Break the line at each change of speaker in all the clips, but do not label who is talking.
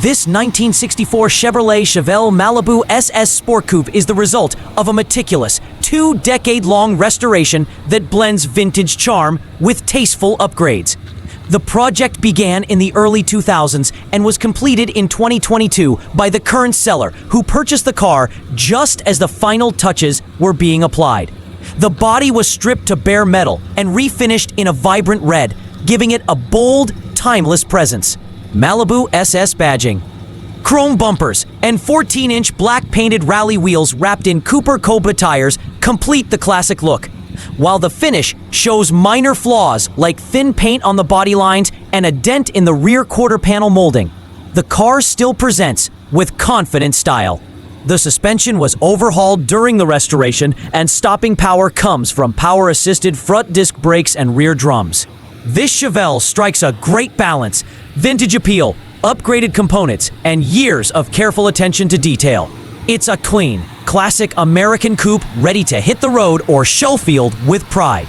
This 1964 Chevelle Malibu SS Sport Coupe is the result of a meticulous, 2-decade-long restoration that blends vintage charm with tasteful upgrades. The project began in the early 2000s and was completed in 2022 by the current seller, who purchased the car just as the final touches were being applied. The body was stripped to bare metal and refinished in a vibrant red, giving it a bold, timeless presence. Malibu SS badging, chrome bumpers, and 14-inch black painted rally wheels wrapped in Cooper Cobra tires complete the classic look, while the finish shows minor flaws like thin paint on the body lines and a dent in the rear quarter panel molding. The car still presents with confident style. The suspension was overhauled during the restoration, and stopping power comes from power-assisted front disc brakes and rear drums. This Chevelle strikes a great balance: vintage appeal, upgraded components, and years of careful attention to detail. It's a clean, classic American coupe ready to hit the road or show field with pride.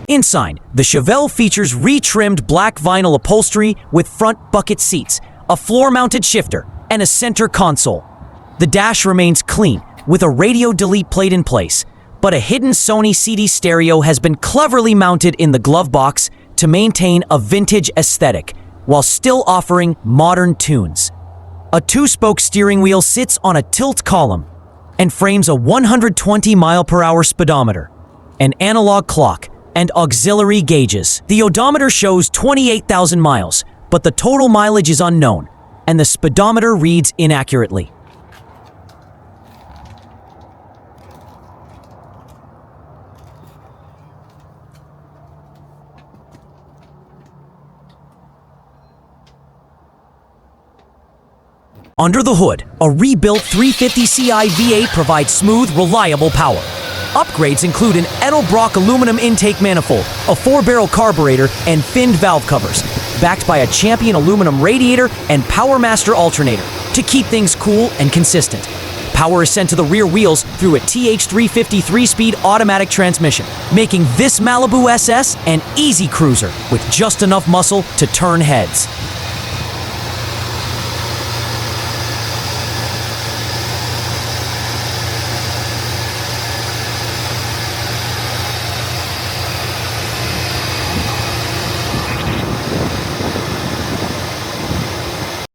Inside, the Chevelle features retrimmed black vinyl upholstery with front bucket seats, a floor-mounted shifter, and a center console. The dash remains clean, with a radio delete plate in place, but a hidden Sony CD stereo has been cleverly mounted in the glove box to maintain a vintage aesthetic, while still offering modern tunes. A 2-spoke steering wheel sits on a tilt column and frames a 120-mile-per-hour speedometer, an analog clock, and auxiliary gauges. The odometer shows 28,000 miles, but the total mileage is unknown, and the speedometer reads inaccurately. Under the hood, a rebuilt 350ci V8 provides smooth, reliable power. Upgrades include an Edelbrock aluminum intake manifold, a 4-barrel carburetor, and finned valve covers, backed by a Champion aluminum radiator and PowerMaster alternator to keep things cool and consistent. Power is sent to the rear wheels through a TH350 3-speed automatic transmission, making this Malibu SS an easy cruiser with just enough muscle to turn heads.